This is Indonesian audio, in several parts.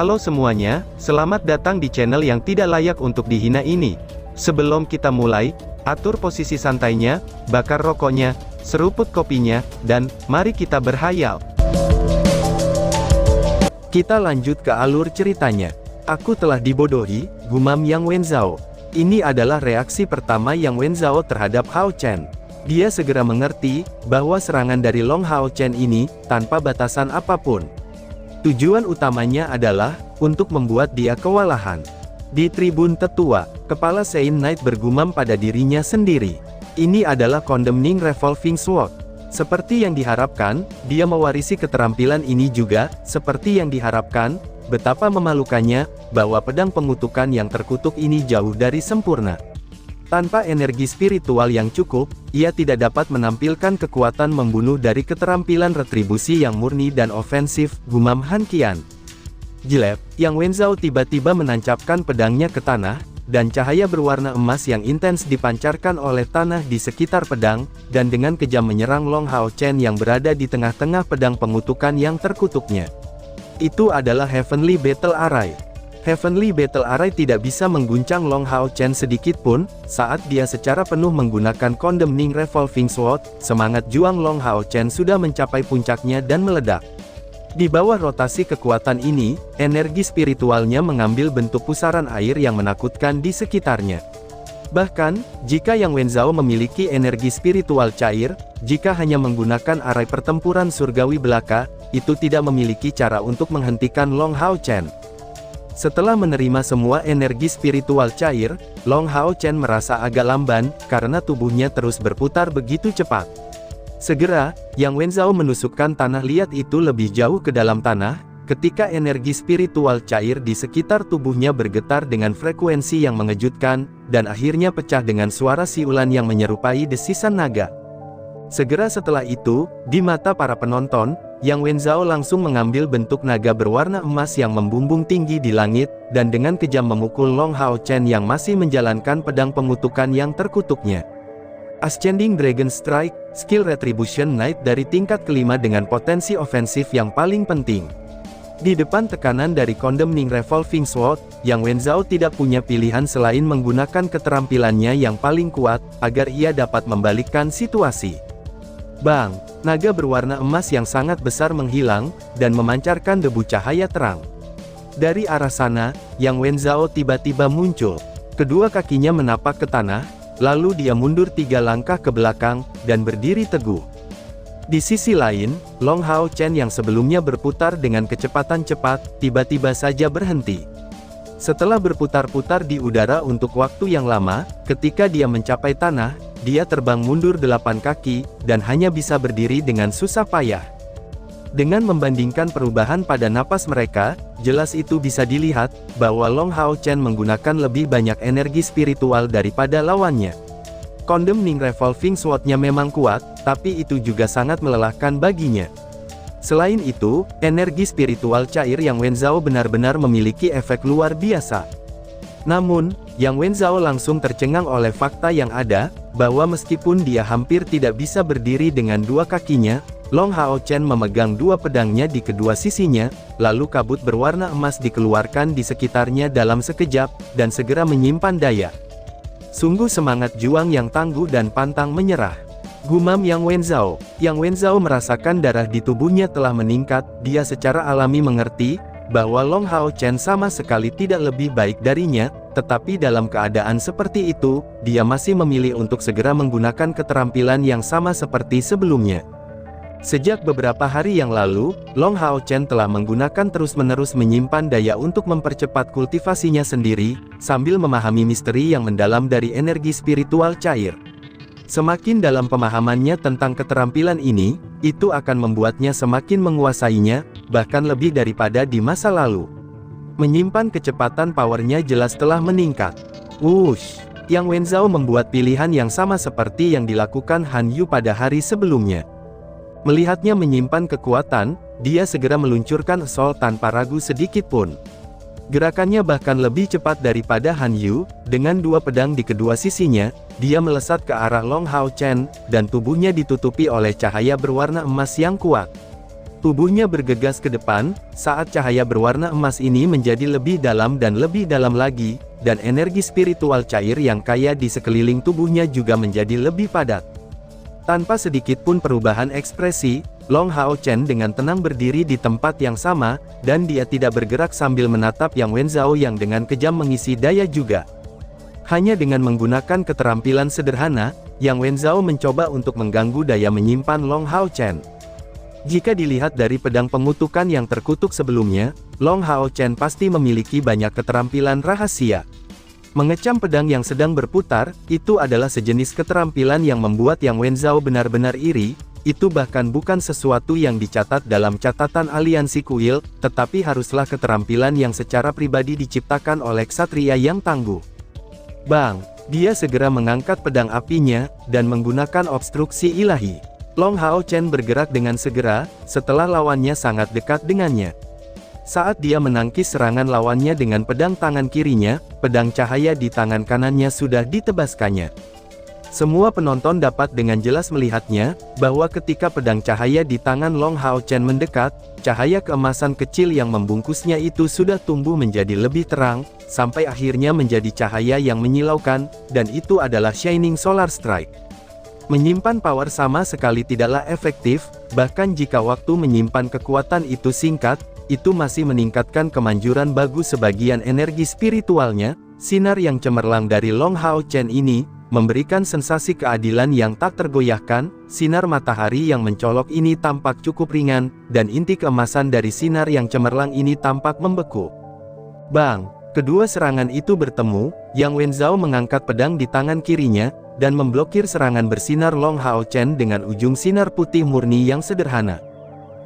Halo semuanya, selamat datang di channel yang tidak layak untuk dihina ini. Sebelum kita mulai, atur posisi santainya, bakar rokoknya, seruput kopinya, dan mari kita berhayal. Kita lanjut ke alur ceritanya. Aku telah dibodohi, gumam Yang Wenzhao. Ini adalah reaksi pertama Yang Wenzhao terhadap Hao Chen. Dia segera mengerti bahwa serangan dari Long Hao Chen ini tanpa batasan apapun. Tujuan utamanya adalah untuk membuat dia kewalahan. Di tribun tetua, kepala Saint Knight bergumam pada dirinya sendiri. Ini adalah Condemning Revolving Sword. Seperti yang diharapkan, dia mewarisi keterampilan ini juga, seperti yang diharapkan, betapa memalukannya, bahwa pedang pengutukan yang terkutuk ini jauh dari sempurna. Tanpa energi spiritual yang cukup, ia tidak dapat menampilkan kekuatan membunuh dari keterampilan retribusi yang murni dan ofensif, gumam Han Qian. Jelek, Yang Wenzhao tiba-tiba menancapkan pedangnya ke tanah, dan cahaya berwarna emas yang intens dipancarkan oleh tanah di sekitar pedang, dan dengan kejam menyerang Long Hao Chen yang berada di tengah-tengah pedang pengutukan yang terkutuknya. Itu adalah Heavenly Battle Array. Heavenly Battle Array tidak bisa mengguncang Long Hao Chen sedikit pun, saat dia secara penuh menggunakan Condemning Revolving Sword, semangat juang Long Hao Chen sudah mencapai puncaknya dan meledak. Di bawah rotasi kekuatan ini, energi spiritualnya mengambil bentuk pusaran air yang menakutkan di sekitarnya. Bahkan, jika Yang Wenzhao memiliki energi spiritual cair, jika hanya menggunakan arai pertempuran surgawi belaka, itu tidak memiliki cara untuk menghentikan Long Hao Chen. Setelah menerima semua energi spiritual cair, Long Hao Chen merasa agak lamban, karena tubuhnya terus berputar begitu cepat. Segera, Yang Wenzhao menusukkan tanah liat itu lebih jauh ke dalam tanah, ketika energi spiritual cair di sekitar tubuhnya bergetar dengan frekuensi yang mengejutkan, dan akhirnya pecah dengan suara siulan yang menyerupai desisan naga. Segera setelah itu, di mata para penonton, Yang Wenzhao langsung mengambil bentuk naga berwarna emas yang membumbung tinggi di langit, dan dengan kejam memukul Long Hao Chen yang masih menjalankan pedang pengutukan yang terkutuknya. Ascending Dragon Strike, skill Retribution Knight dari tingkat kelima dengan potensi ofensif yang paling penting. Di depan tekanan dari Condemning Revolving Sword, Yang Wenzhao tidak punya pilihan selain menggunakan keterampilannya yang paling kuat, agar ia dapat membalikkan situasi. Bang! Naga berwarna emas yang sangat besar menghilang, dan memancarkan debu cahaya terang. Dari arah sana, Yang Wenzhao tiba-tiba muncul. Kedua kakinya menapak ke tanah, lalu dia mundur 3 langkah ke belakang, dan berdiri teguh. Di sisi lain, Long Hao Chen yang sebelumnya berputar dengan kecepatan cepat, tiba-tiba saja berhenti. Setelah berputar-putar di udara untuk waktu yang lama, ketika dia mencapai tanah, dia terbang mundur 8 kaki, dan hanya bisa berdiri dengan susah payah. Dengan membandingkan perubahan pada napas mereka, jelas itu bisa dilihat, bahwa Long Hao Chen menggunakan lebih banyak energi spiritual daripada lawannya. Condemning Revolving Sword-nya memang kuat, tapi itu juga sangat melelahkan baginya. Selain itu, energi spiritual cair Yang Wenzhao benar-benar memiliki efek luar biasa. Namun, Yang Wenzhao langsung tercengang oleh fakta yang ada, bahwa meskipun dia hampir tidak bisa berdiri dengan 2 kakinya, Long Hao Chen memegang 2 pedangnya di kedua sisinya, lalu kabut berwarna emas dikeluarkan di sekitarnya dalam sekejap, dan segera menyimpan daya. Sungguh semangat juang yang tangguh dan pantang menyerah. Gumam Yang Wenzhao. Yang Wenzhao merasakan darah di tubuhnya telah meningkat, dia secara alami mengerti, bahwa Long Hao Chen sama sekali tidak lebih baik darinya, tetapi dalam keadaan seperti itu, dia masih memilih untuk segera menggunakan keterampilan yang sama seperti sebelumnya. Sejak beberapa hari yang lalu, Long Hao Chen telah menggunakan terus-menerus menyimpan daya untuk mempercepat kultivasinya sendiri, sambil memahami misteri yang mendalam dari energi spiritual cair. Semakin dalam pemahamannya tentang keterampilan ini, itu akan membuatnya semakin menguasainya, bahkan lebih daripada di masa lalu. Menyimpan kecepatan powernya jelas telah meningkat. Wush! Yang Wenzhao membuat pilihan yang sama seperti yang dilakukan Han Yu pada hari sebelumnya. Melihatnya menyimpan kekuatan, dia segera meluncurkan assault tanpa ragu sedikit pun. Gerakannya bahkan lebih cepat daripada Han Yu, dengan 2 pedang di kedua sisinya, dia melesat ke arah Long Hao Chen, dan tubuhnya ditutupi oleh cahaya berwarna emas yang kuat. Tubuhnya bergegas ke depan, saat cahaya berwarna emas ini menjadi lebih dalam dan lebih dalam lagi, dan energi spiritual cair yang kaya di sekeliling tubuhnya juga menjadi lebih padat. Tanpa sedikit pun perubahan ekspresi, Long Hao Chen dengan tenang berdiri di tempat yang sama, dan dia tidak bergerak sambil menatap Yang Wenzhao yang dengan kejam mengisi daya juga. Hanya dengan menggunakan keterampilan sederhana, Yang Wenzhao mencoba untuk mengganggu daya menyimpan Long Hao Chen. Jika dilihat dari pedang pengutukan yang terkutuk sebelumnya, Long Hao Chen pasti memiliki banyak keterampilan rahasia. Mengecam pedang yang sedang berputar, itu adalah sejenis keterampilan yang membuat Yang Wenzhao benar-benar iri, itu bahkan bukan sesuatu yang dicatat dalam catatan aliansi kuil, tetapi haruslah keterampilan yang secara pribadi diciptakan oleh ksatria yang tangguh. Bang! Dia segera mengangkat pedang apinya, dan menggunakan obstruksi ilahi. Long Hao Chen bergerak dengan segera, setelah lawannya sangat dekat dengannya. Saat dia menangkis serangan lawannya dengan pedang tangan kirinya, pedang cahaya di tangan kanannya sudah ditebaskannya. Semua penonton dapat dengan jelas melihatnya, bahwa ketika pedang cahaya di tangan Long Hao Chen mendekat, cahaya keemasan kecil yang membungkusnya itu sudah tumbuh menjadi lebih terang, sampai akhirnya menjadi cahaya yang menyilaukan, dan itu adalah Shining Solar Strike. Menyimpan power sama sekali tidaklah efektif, bahkan jika waktu menyimpan kekuatan itu singkat, itu masih meningkatkan kemanjuran bagus sebagian energi spiritualnya. Sinar yang cemerlang dari Long Hao Chen ini, memberikan sensasi keadilan yang tak tergoyahkan. Sinar matahari yang mencolok ini tampak cukup ringan, dan inti keemasan dari sinar yang cemerlang ini tampak membeku. Bang! Kedua serangan itu bertemu, Yang Wenzhao mengangkat pedang di tangan kirinya, dan memblokir serangan bersinar Long Hao Chen dengan ujung sinar putih murni yang sederhana.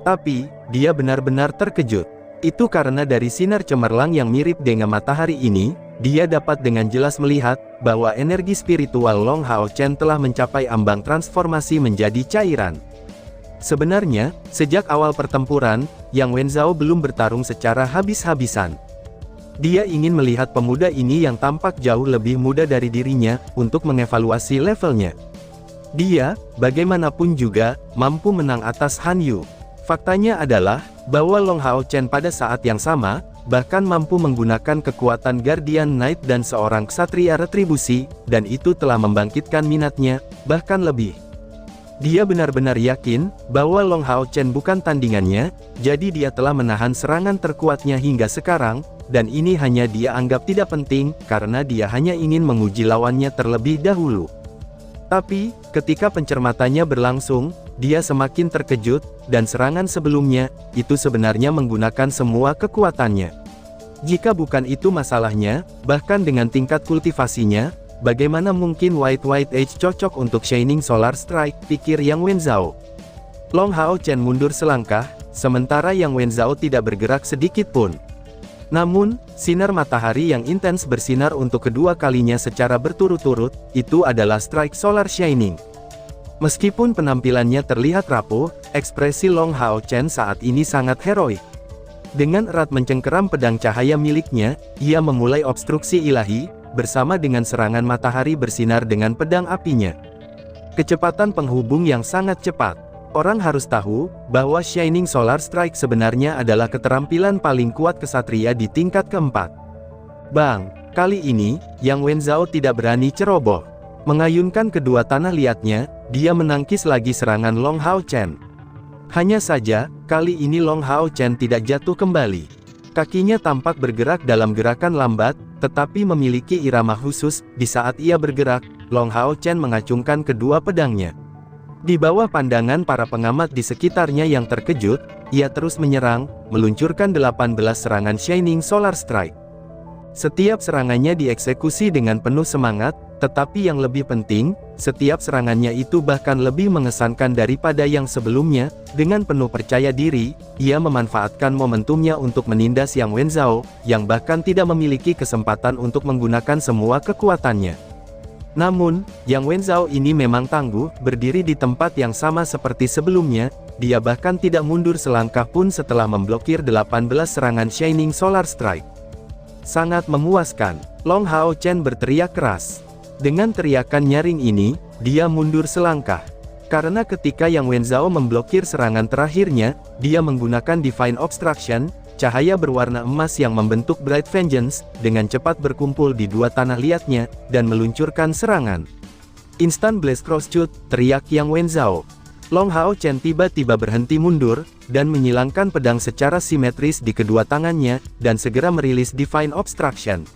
Tapi, dia benar-benar terkejut. Itu karena dari sinar cemerlang yang mirip dengan matahari ini, dia dapat dengan jelas melihat, bahwa energi spiritual Long Hao Chen telah mencapai ambang transformasi menjadi cairan. Sebenarnya, sejak awal pertempuran, Yang Wenzhao belum bertarung secara habis-habisan. Dia ingin melihat pemuda ini yang tampak jauh lebih muda dari dirinya, untuk mengevaluasi levelnya. Dia, bagaimanapun juga, mampu menang atas Han Yu. Faktanya adalah, bahwa Long Hao Chen pada saat yang sama, bahkan mampu menggunakan kekuatan Guardian Knight dan seorang ksatria retribusi, dan itu telah membangkitkan minatnya, bahkan lebih. Dia benar-benar yakin, bahwa Long Hao Chen bukan tandingannya, jadi dia telah menahan serangan terkuatnya hingga sekarang, dan ini hanya dia anggap tidak penting, karena dia hanya ingin menguji lawannya terlebih dahulu. Tapi, ketika pencermatannya berlangsung, dia semakin terkejut, dan serangan sebelumnya, itu sebenarnya menggunakan semua kekuatannya. Jika bukan itu masalahnya, bahkan dengan tingkat kultivasinya, bagaimana mungkin White Edge cocok untuk Shining Solar Strike, pikir Yang Wenzhao. Long Hao Chen mundur selangkah, sementara Yang Wenzhao tidak bergerak sedikit pun. Namun, sinar matahari yang intens bersinar untuk kedua kalinya secara berturut-turut, itu adalah Strike Solar Shining. Meskipun penampilannya terlihat rapuh, ekspresi Long Hao Chen saat ini sangat heroik. Dengan erat mencengkeram pedang cahaya miliknya, ia memulai obstruksi ilahi, bersama dengan serangan matahari bersinar dengan pedang apinya. Kecepatan penghubung yang sangat cepat. Orang harus tahu, bahwa Shining Solar Strike sebenarnya adalah keterampilan paling kuat ksatria di tingkat keempat. Bang! Kali ini, Yang Wenzhao tidak berani ceroboh. Mengayunkan kedua tanah liatnya, dia menangkis lagi serangan Long Hao Chen. Hanya saja, kali ini Long Hao Chen tidak jatuh kembali. Kakinya tampak bergerak dalam gerakan lambat, tetapi memiliki irama khusus. Di saat ia bergerak, Long Hao Chen mengacungkan kedua pedangnya. Di bawah pandangan para pengamat di sekitarnya yang terkejut, ia terus menyerang, meluncurkan 18 serangan Shining Solar Strike. Setiap serangannya dieksekusi dengan penuh semangat, tetapi yang lebih penting, setiap serangannya itu bahkan lebih mengesankan daripada yang sebelumnya. Dengan penuh percaya diri, ia memanfaatkan momentumnya untuk menindas Yang Wenzhao, yang bahkan tidak memiliki kesempatan untuk menggunakan semua kekuatannya. Namun, Yang Wenzhao ini memang tangguh, berdiri di tempat yang sama seperti sebelumnya. Dia bahkan tidak mundur selangkah pun setelah memblokir 18 serangan Shining Solar Strike. Sangat memuaskan, Long Hao Chen berteriak keras. Dengan teriakan nyaring ini, dia mundur selangkah. Karena ketika Yang Wenzhao memblokir serangan terakhirnya, dia menggunakan Divine Obstruction, cahaya berwarna emas yang membentuk Bright Vengeance, dengan cepat berkumpul di dua tanah liatnya, dan meluncurkan serangan. Instant Blast Crosscut, teriak Yang Wenzhao. Long Hao Chen tiba-tiba berhenti mundur, dan menyilangkan pedang secara simetris di kedua tangannya, dan segera merilis Divine Obstruction.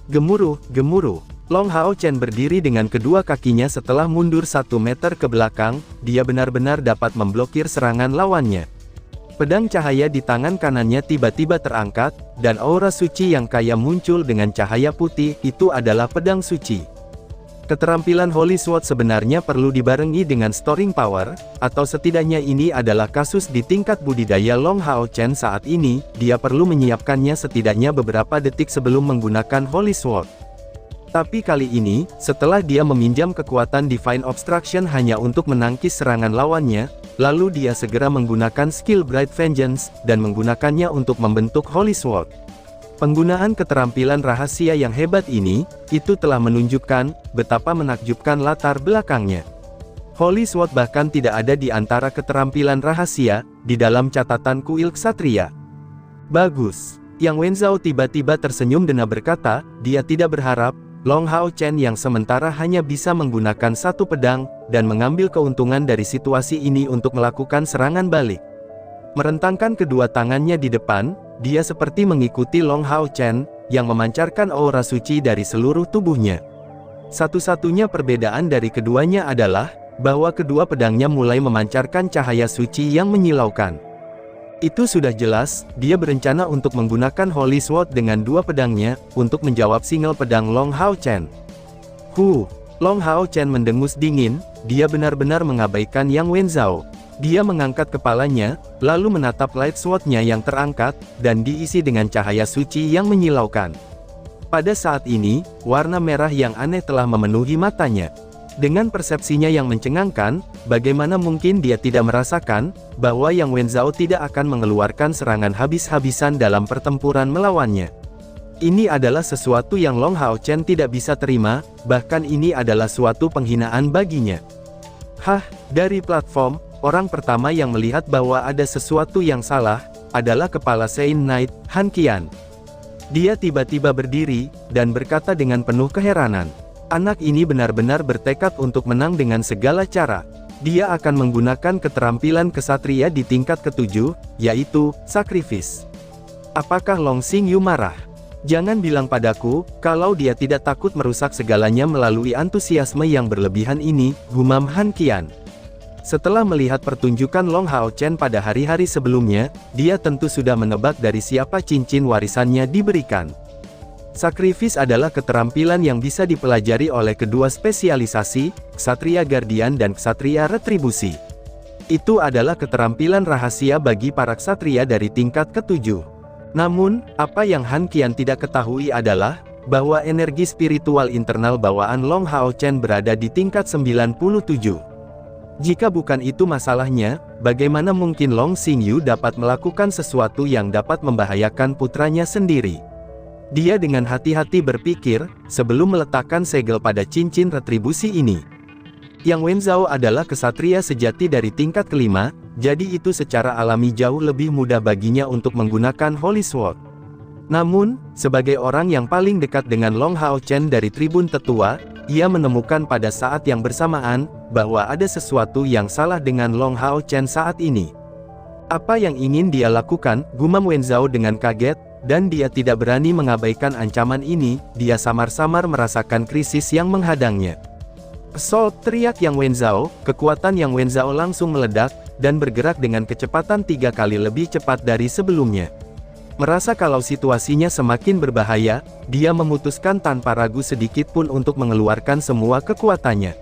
Gemuruh, gemuruh. Long Hao Chen berdiri dengan kedua kakinya setelah mundur 1 meter ke belakang, dia benar-benar dapat memblokir serangan lawannya. Pedang cahaya di tangan kanannya tiba-tiba terangkat, dan aura suci yang kaya muncul dengan cahaya putih, itu adalah pedang suci. Keterampilan Holy Sword sebenarnya perlu dibarengi dengan storing power, atau setidaknya ini adalah kasus di tingkat budidaya Long Hao Chen saat ini, dia perlu menyiapkannya setidaknya beberapa detik sebelum menggunakan Holy Sword. Tapi kali ini, setelah dia meminjam kekuatan Divine Obstruction hanya untuk menangkis serangan lawannya, lalu dia segera menggunakan skill Bright Vengeance, dan menggunakannya untuk membentuk Holy Sword. Penggunaan keterampilan rahasia yang hebat ini, itu telah menunjukkan betapa menakjubkan latar belakangnya. Holy Sword bahkan tidak ada di antara keterampilan rahasia, di dalam catatan kuil ksatria. Bagus. Yang Wenzhao tiba-tiba tersenyum dan berkata, dia tidak berharap, Long Hao Chen yang sementara hanya bisa menggunakan satu pedang, dan mengambil keuntungan dari situasi ini untuk melakukan serangan balik. Merentangkan kedua tangannya di depan, dia seperti mengikuti Long Hao Chen, yang memancarkan aura suci dari seluruh tubuhnya. Satu-satunya perbedaan dari keduanya adalah, bahwa kedua pedangnya mulai memancarkan cahaya suci yang menyilaukan. Itu sudah jelas, dia berencana untuk menggunakan Holy Sword dengan dua pedangnya, untuk menjawab single pedang Long Hao Chen. Long Hao Chen mendengus dingin, dia benar-benar mengabaikan Yang Wenzhao. Dia mengangkat kepalanya, lalu menatap light sword-nya yang terangkat, dan diisi dengan cahaya suci yang menyilaukan. Pada saat ini, warna merah yang aneh telah memenuhi matanya. Dengan persepsinya yang mencengangkan, bagaimana mungkin dia tidak merasakan, bahwa Yang Wenzhao tidak akan mengeluarkan serangan habis-habisan dalam pertempuran melawannya. Ini adalah sesuatu yang Long Hao Chen tidak bisa terima, bahkan ini adalah suatu penghinaan baginya. Dari platform, orang pertama yang melihat bahwa ada sesuatu yang salah, adalah kepala Saint Knight, Han Qian. Dia tiba-tiba berdiri, dan berkata dengan penuh keheranan. Anak ini benar-benar bertekad untuk menang dengan segala cara. Dia akan menggunakan keterampilan kesatria di tingkat ke-7, yaitu, Sacrifice. Apakah Long Xingyu marah? Jangan bilang padaku, kalau dia tidak takut merusak segalanya melalui antusiasme yang berlebihan ini, gumam Han Qian. Setelah melihat pertunjukan Long Hao Chen pada hari-hari sebelumnya, dia tentu sudah menebak dari siapa cincin warisannya diberikan. Sacrifice adalah keterampilan yang bisa dipelajari oleh kedua spesialisasi, Ksatria Guardian dan Ksatria Retribusi. Itu adalah keterampilan rahasia bagi para ksatria dari tingkat ke-7. Namun, apa yang Han Qian tidak ketahui adalah, bahwa energi spiritual internal bawaan Long Hao Chen berada di tingkat 97. Jika bukan itu masalahnya, bagaimana mungkin Long Xingyu dapat melakukan sesuatu yang dapat membahayakan putranya sendiri? Dia dengan hati-hati berpikir, sebelum meletakkan segel pada cincin retribusi ini. Yang Wenzhao adalah kesatria sejati dari tingkat kelima, jadi itu secara alami jauh lebih mudah baginya untuk menggunakan Holy Sword. Namun, sebagai orang yang paling dekat dengan Long Hao Chen dari tribun tetua, ia menemukan pada saat yang bersamaan, bahwa ada sesuatu yang salah dengan Long Hao Chen saat ini. Apa yang ingin dia lakukan, gumam Wenzhao dengan kaget, dan dia tidak berani mengabaikan ancaman ini, dia samar-samar merasakan krisis yang menghadangnya. Assault, teriak Yang Wenzhao, kekuatan Yang Wenzhao langsung meledak, dan bergerak dengan kecepatan 3 kali lebih cepat dari sebelumnya. Merasa kalau situasinya semakin berbahaya, dia memutuskan tanpa ragu sedikit pun untuk mengeluarkan semua kekuatannya.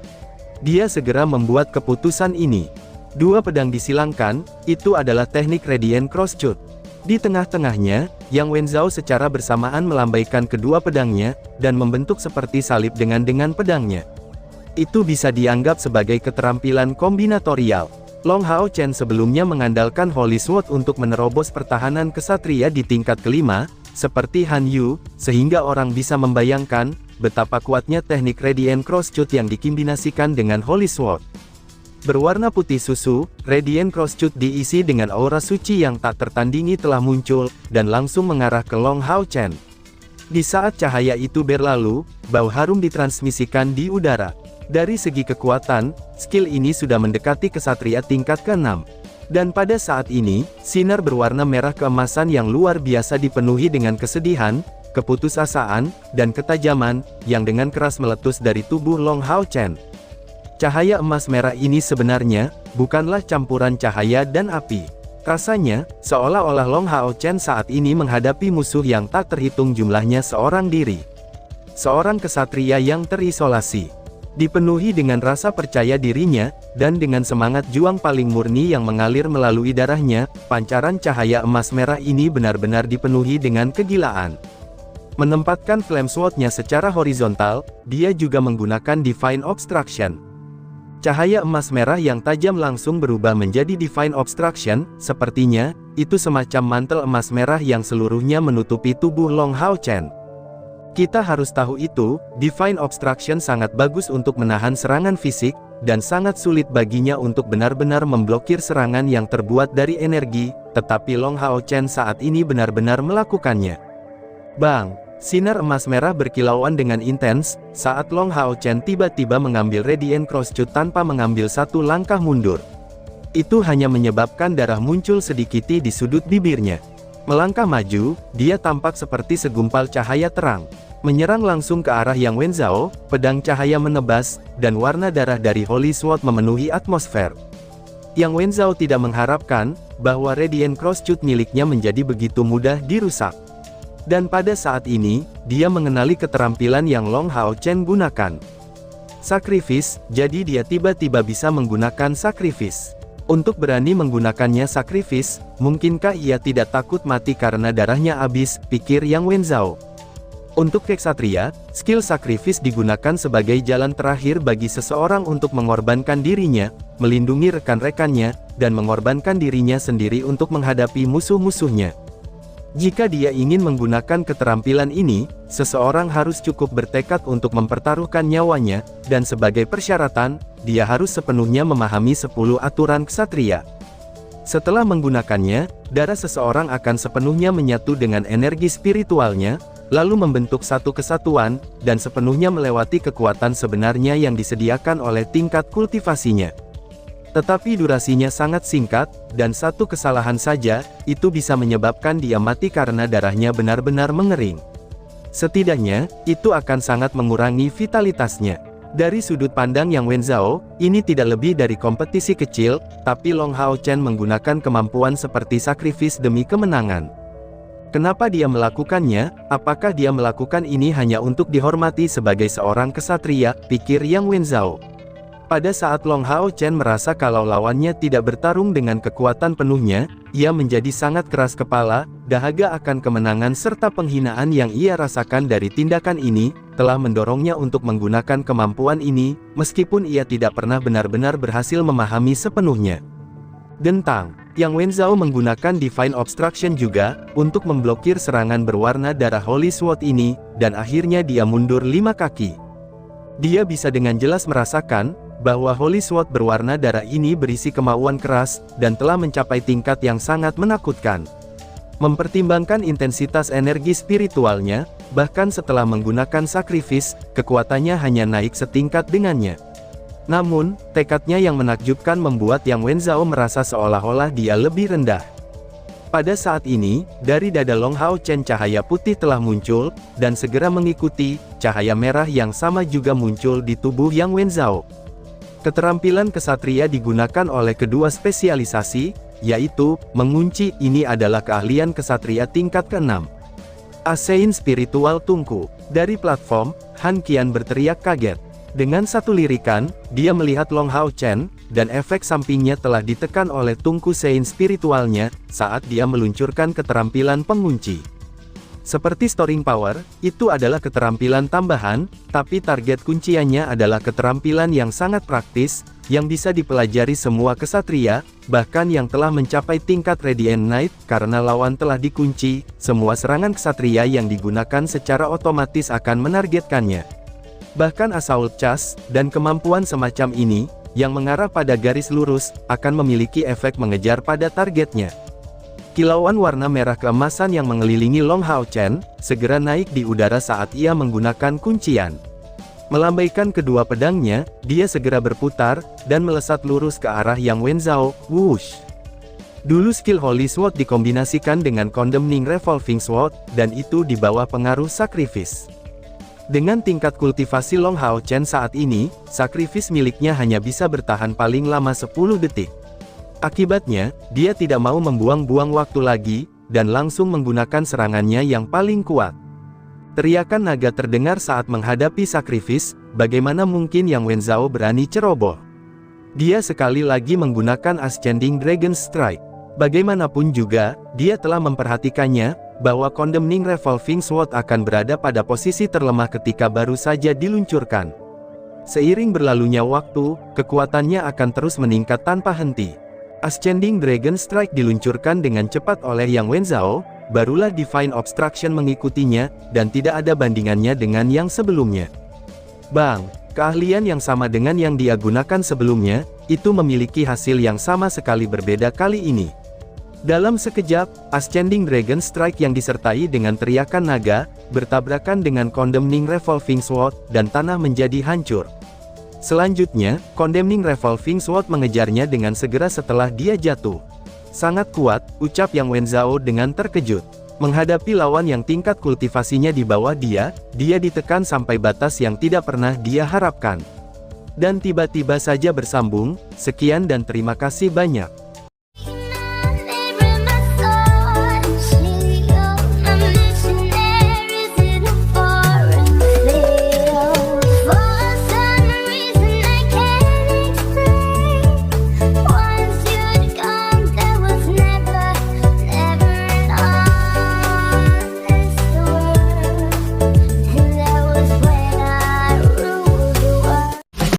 Dia segera membuat keputusan ini. Dua pedang disilangkan, itu adalah teknik Radiant Crosscut. Di tengah-tengahnya, Yang Wenzhao secara bersamaan melambaikan kedua pedangnya, dan membentuk seperti salib dengan pedangnya. Itu bisa dianggap sebagai keterampilan kombinatorial. Long Hao Chen sebelumnya mengandalkan Holy Sword untuk menerobos pertahanan kesatria di tingkat kelima, seperti Han Yu, sehingga orang bisa membayangkan, betapa kuatnya teknik Radiant Crosscut yang dikombinasikan dengan Holy Sword. Berwarna putih susu, Radiant Crosscut diisi dengan aura suci yang tak tertandingi telah muncul, dan langsung mengarah ke Long Hao Chen. Di saat cahaya itu berlalu, bau harum ditransmisikan di udara. Dari segi kekuatan, skill ini sudah mendekati kesatria tingkat ke-6. Dan pada saat ini, sinar berwarna merah keemasan yang luar biasa dipenuhi dengan kesedihan, keputusasaan, dan ketajaman, yang dengan keras meletus dari tubuh Long Hao Chen. Cahaya emas merah ini sebenarnya, bukanlah campuran cahaya dan api. Rasanya, seolah-olah Long Hao Chen saat ini menghadapi musuh yang tak terhitung jumlahnya seorang diri. Seorang kesatria yang terisolasi. Dipenuhi dengan rasa percaya dirinya, dan dengan semangat juang paling murni yang mengalir melalui darahnya, pancaran cahaya emas merah ini benar-benar dipenuhi dengan kegilaan. Menempatkan flame sword-nya secara horizontal, dia juga menggunakan Divine Obstruction. Cahaya emas merah yang tajam langsung berubah menjadi Divine Obstruction, sepertinya, itu semacam mantel emas merah yang seluruhnya menutupi tubuh Long Hao Chen. Kita harus tahu itu, Divine Obstruction sangat bagus untuk menahan serangan fisik, dan sangat sulit baginya untuk benar-benar memblokir serangan yang terbuat dari energi, tetapi Long Hao Chen saat ini benar-benar melakukannya. Bang! Sinar emas merah berkilauan dengan intens, saat Long Hao Chen tiba-tiba mengambil Radiant Crosscut tanpa mengambil satu langkah mundur. Itu hanya menyebabkan darah muncul sedikit di sudut bibirnya. Melangkah maju, dia tampak seperti segumpal cahaya terang. Menyerang langsung ke arah Yang Wenzhao, pedang cahaya menebas, dan warna darah dari Holy Sword memenuhi atmosfer. Yang Wenzhao tidak mengharapkan, bahwa Radiant Crosscut miliknya menjadi begitu mudah dirusak. Dan pada saat ini, dia mengenali keterampilan yang Long Hao Chen gunakan. Sacrifice, jadi dia tiba-tiba bisa menggunakan Sacrifice. Untuk berani menggunakannya Sacrifice, mungkinkah ia tidak takut mati karena darahnya habis, pikir Yang Wenzhao. Untuk Ksatria, skill Sacrifice digunakan sebagai jalan terakhir bagi seseorang untuk mengorbankan dirinya, melindungi rekan-rekannya, dan mengorbankan dirinya sendiri untuk menghadapi musuh-musuhnya. Jika dia ingin menggunakan keterampilan ini, seseorang harus cukup bertekad untuk mempertaruhkan nyawanya, dan sebagai persyaratan, dia harus sepenuhnya memahami 10 aturan ksatria. Setelah menggunakannya, darah seseorang akan sepenuhnya menyatu dengan energi spiritualnya, lalu membentuk satu kesatuan, dan sepenuhnya melewati kekuatan sebenarnya yang disediakan oleh tingkat kultivasinya. Tetapi durasinya sangat singkat, dan satu kesalahan saja, itu bisa menyebabkan dia mati karena darahnya benar-benar mengering. Setidaknya, itu akan sangat mengurangi vitalitasnya. Dari sudut pandang Yang Wenzhao, ini tidak lebih dari kompetisi kecil, tapi Long Hao Chen menggunakan kemampuan seperti Sacrifice demi kemenangan. Kenapa dia melakukannya? Apakah dia melakukan ini hanya untuk dihormati sebagai seorang kesatria, pikir Yang Wenzhao. Pada saat Long Hao Chen merasa kalau lawannya tidak bertarung dengan kekuatan penuhnya, ia menjadi sangat keras kepala, dahaga akan kemenangan serta penghinaan yang ia rasakan dari tindakan ini, telah mendorongnya untuk menggunakan kemampuan ini, meskipun ia tidak pernah benar-benar berhasil memahami sepenuhnya. Dentang, Yang Wenzhao menggunakan Divine Obstruction juga, untuk memblokir serangan berwarna darah Holy Sword ini, dan akhirnya dia mundur 5 kaki. Dia bisa dengan jelas merasakan, bahwa Holy Sword berwarna darah ini berisi kemauan keras, dan telah mencapai tingkat yang sangat menakutkan. Mempertimbangkan intensitas energi spiritualnya, bahkan setelah menggunakan Sacrifice, kekuatannya hanya naik setingkat dengannya. Namun, tekadnya yang menakjubkan membuat Yang Wenzhao merasa seolah-olah dia lebih rendah. Pada saat ini, dari dada Long Hao Chen cahaya putih telah muncul, dan segera mengikuti, cahaya merah yang sama juga muncul di tubuh Yang Wenzhao. Keterampilan kesatria digunakan oleh kedua spesialisasi, yaitu, mengunci. Ini adalah keahlian kesatria tingkat ke-6. Asein Spiritual Tungku. Dari platform, Han Qian berteriak kaget. Dengan satu lirikan, dia melihat Long Hao Chen, dan efek sampingnya telah ditekan oleh tungku Sein spiritualnya, saat dia meluncurkan keterampilan pengunci. Seperti Storing Power, itu adalah keterampilan tambahan, tapi target kunciannya adalah keterampilan yang sangat praktis, yang bisa dipelajari semua kesatria, bahkan yang telah mencapai tingkat Radiant Knight, karena lawan telah dikunci, semua serangan kesatria yang digunakan secara otomatis akan menargetkannya. Bahkan Assault Charge, dan kemampuan semacam ini, yang mengarah pada garis lurus, akan memiliki efek mengejar pada targetnya. Kilauan warna merah keemasan yang mengelilingi Long Hao Chen, segera naik di udara saat ia menggunakan kuncian. Melambaikan kedua pedangnya, dia segera berputar, dan melesat lurus ke arah Yang Wenzhao, whoosh. Dulu skill Holy Sword dikombinasikan dengan Condemning Revolving Sword, dan itu di bawah pengaruh Sacrifice. Dengan tingkat kultivasi Long Hao Chen saat ini, Sacrifice miliknya hanya bisa bertahan paling lama 10 detik. Akibatnya, dia tidak mau membuang-buang waktu lagi, dan langsung menggunakan serangannya yang paling kuat. Teriakan naga terdengar saat menghadapi Sacrifice, bagaimana mungkin Yang Wenzhao berani ceroboh. Dia sekali lagi menggunakan Ascending Dragon Strike. Bagaimanapun juga, dia telah memperhatikannya, bahwa Condemning Revolving Sword akan berada pada posisi terlemah ketika baru saja diluncurkan. Seiring berlalunya waktu, kekuatannya akan terus meningkat tanpa henti. Ascending Dragon Strike diluncurkan dengan cepat oleh Yang Wenzhao, barulah Divine Obstruction mengikutinya, dan tidak ada bandingannya dengan yang sebelumnya. Bang! Keahlian yang sama dengan yang dia gunakan sebelumnya, itu memiliki hasil yang sama sekali berbeda kali ini. Dalam sekejap, Ascending Dragon Strike yang disertai dengan teriakan naga, bertabrakan dengan Condemning Revolving Sword, dan tanah menjadi hancur. Selanjutnya, Condemning Revolving Sword mengejarnya dengan segera setelah dia jatuh. Sangat kuat, ucap Yang Wenzhao dengan terkejut. Menghadapi lawan yang tingkat kultivasinya di bawah dia ditekan sampai batas yang tidak pernah dia harapkan. Dan tiba-tiba saja bersambung, sekian dan terima kasih banyak.